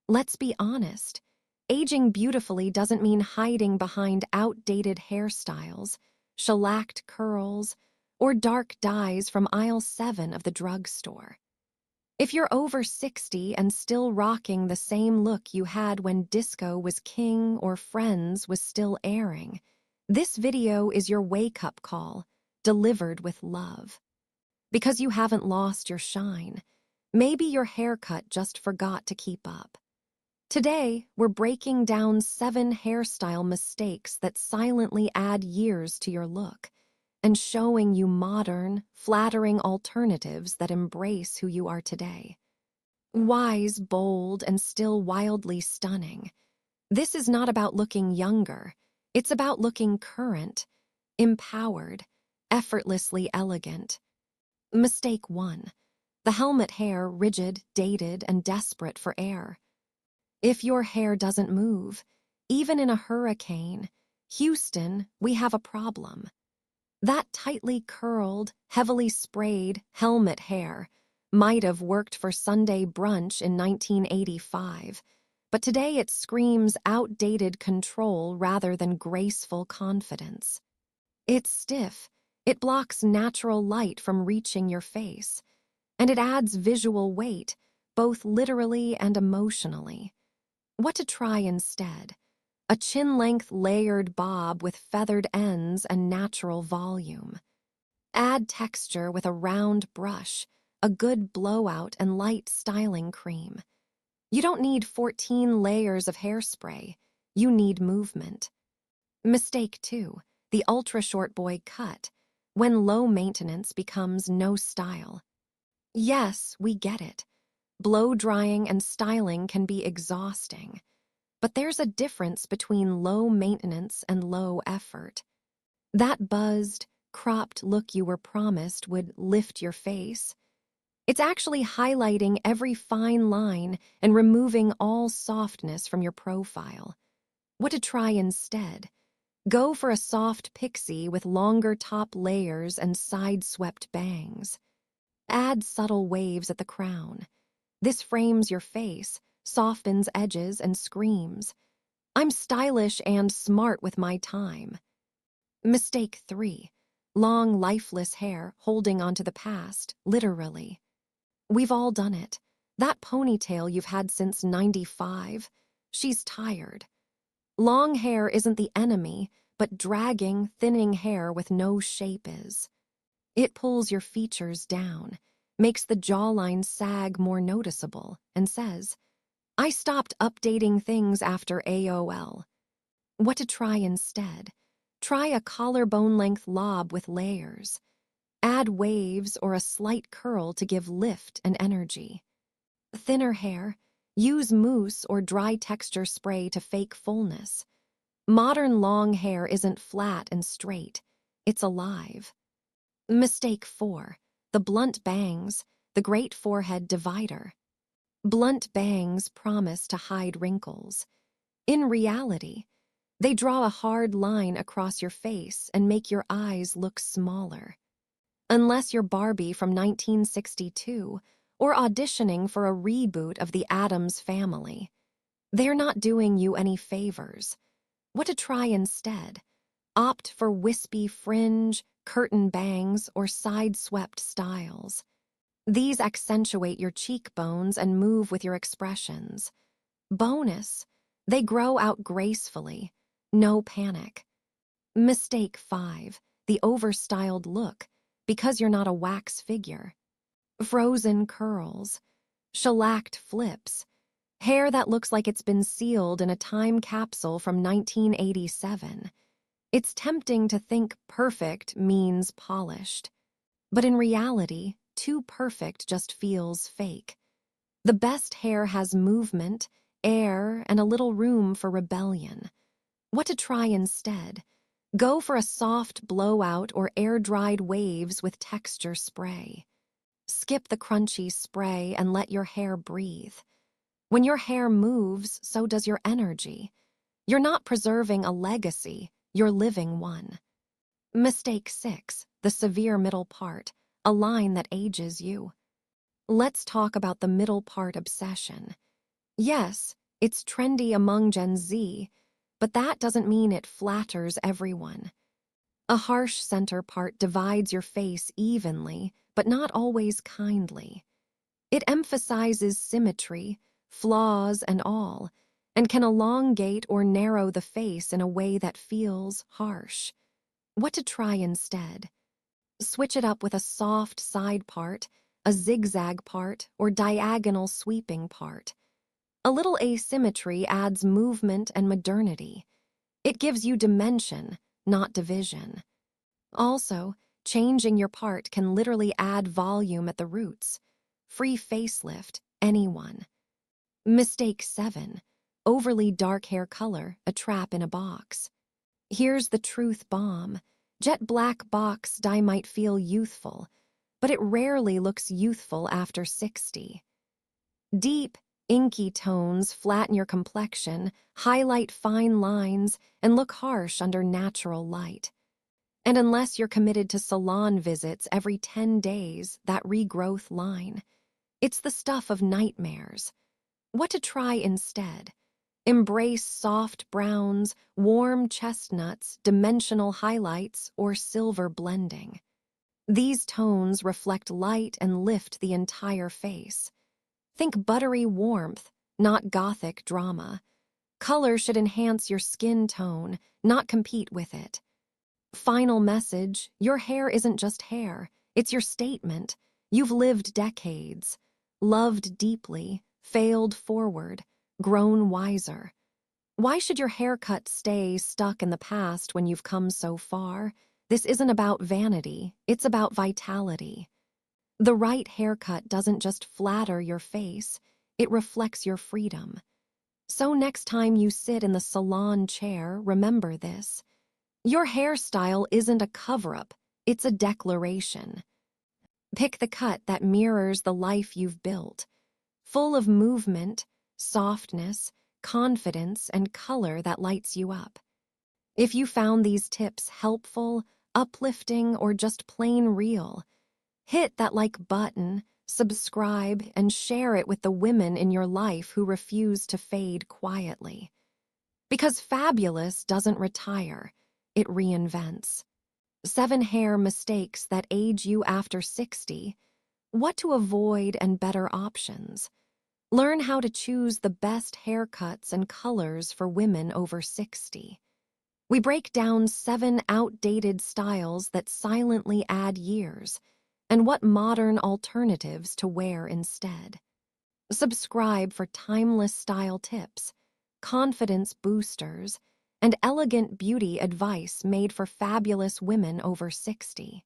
Let's be honest. Aging beautifully doesn't mean hiding behind outdated hairstyles, shellacked curls, or dark dyes from aisle 7 of the drugstore. If you're over 60 and still rocking the same look you had when disco was king or Friends was still airing, this video is your wake-up call, delivered with love. Because you haven't lost your shine. Maybe your haircut just forgot to keep up. Today, we're breaking down 7 hairstyle mistakes that silently add years to your look and showing you modern, flattering alternatives that embrace who you are today. Wise, bold, and still wildly stunning. This is not about looking younger. It's about looking current, empowered, effortlessly elegant. Mistake 1. The helmet hair rigid, dated, and desperate for air. If your hair doesn't move, even in a hurricane, Houston, we have a problem. That tightly curled, heavily sprayed helmet hair might have worked for Sunday brunch in 1985, but today it screams outdated control rather than graceful confidence. It's stiff, it blocks natural light from reaching your face, and it adds visual weight, both literally and emotionally. What to try instead? A chin-length layered bob with feathered ends and natural volume. Add texture with a round brush, a good blowout, and light styling cream. You don't need 14 layers of hairspray. You need movement. Mistake 2. The ultra-short boy cut, when low maintenance becomes no style. Yes, we get it. Blow-drying and styling can be exhausting. But there's a difference between low maintenance and low effort. That buzzed, cropped look you were promised would lift your face. It's actually highlighting every fine line and removing all softness from your profile. What to try instead? Go for a soft pixie with longer top layers and side-swept bangs. Add subtle waves at the crown. This frames your face, softens edges, and screams, "I'm stylish and smart with my time." Mistake 3. Long, lifeless hair holding onto the past, literally. We've all done it. That ponytail you've had since 95, she's tired. Long hair isn't the enemy, but dragging, thinning hair with no shape is. It pulls your features down, makes the jawline sag more noticeable, and says, "I stopped updating things after AOL." What to try instead? Try a collarbone-length lob with layers. Add waves or a slight curl to give lift and energy. Thinner hair, use mousse or dry texture spray to fake fullness. Modern long hair isn't flat and straight, it's alive. Mistake 4. The blunt bangs, the great forehead divider. Blunt bangs promise to hide wrinkles. In reality, they draw a hard line across your face and make your eyes look smaller. Unless you're Barbie from 1962 or auditioning for a reboot of The Addams Family, they're not doing you any favors. What to try instead? Opt for wispy fringe, curtain bangs, or side-swept styles. These accentuate your cheekbones and move with your expressions. Bonus, they grow out gracefully. No panic. Mistake 5. The overstyled look, because you're not a wax figure. Frozen curls, shellacked flips, hair that looks like it's been sealed in a time capsule from 1987. It's tempting to think perfect means polished. But in reality, too perfect just feels fake. The best hair has movement, air, and a little room for rebellion. What to try instead? Go for a soft blowout or air-dried waves with texture spray. Skip the crunchy spray and let your hair breathe. When your hair moves, so does your energy. You're not preserving a legacy, you're living one. Mistake 6. The severe middle part, a line that ages you. Let's talk about the middle part obsession. Yes, it's trendy among Gen Z, but that doesn't mean it flatters everyone. A harsh center part divides your face evenly, but not always kindly. It emphasizes symmetry, flaws and all, and can elongate or narrow the face in a way that feels harsh. What to try instead? Switch it up with a soft side part, a zigzag part, or diagonal sweeping part. A little asymmetry adds movement and modernity. It gives you dimension, not division. Also, changing your part can literally add volume at the roots. Free facelift, anyone. Mistake 7. Overly dark hair color, a trap in a box. Here's the truth bomb. Jet black box dye might feel youthful, but it rarely looks youthful after 60. Deep, inky tones flatten your complexion, highlight fine lines, and look harsh under natural light. And unless you're committed to salon visits every 10 days, that regrowth line, it's the stuff of nightmares. What to try instead? Embrace soft browns, warm chestnuts, dimensional highlights, or silver blending. These tones reflect light and lift the entire face. Think buttery warmth, not gothic drama. Color should enhance your skin tone, not compete with it. Final message, your hair isn't just hair, it's your statement. You've lived decades, loved deeply, failed forward, grown wiser. Why should your haircut stay stuck in the past when you've come so far? This isn't about vanity, it's about vitality. The right haircut doesn't just flatter your face, it reflects your freedom. So next time you sit in the salon chair, remember this. Your hairstyle isn't a cover-up, it's a declaration. Pick the cut that mirrors the life you've built, full of movement, softness, confidence, and color that lights you up. If you found these tips helpful, uplifting, or just plain real, hit that like button, subscribe, and share it with the women in your life who refuse to fade quietly. Because fabulous doesn't retire, it reinvents. 7 hair mistakes that age you after 60, what to avoid and better options. Learn how to choose the best haircuts and colors for women over 60. We break down 7 outdated styles that silently add years, and what modern alternatives to wear instead. Subscribe for timeless style tips, confidence boosters, and elegant beauty advice made for fabulous women over 60.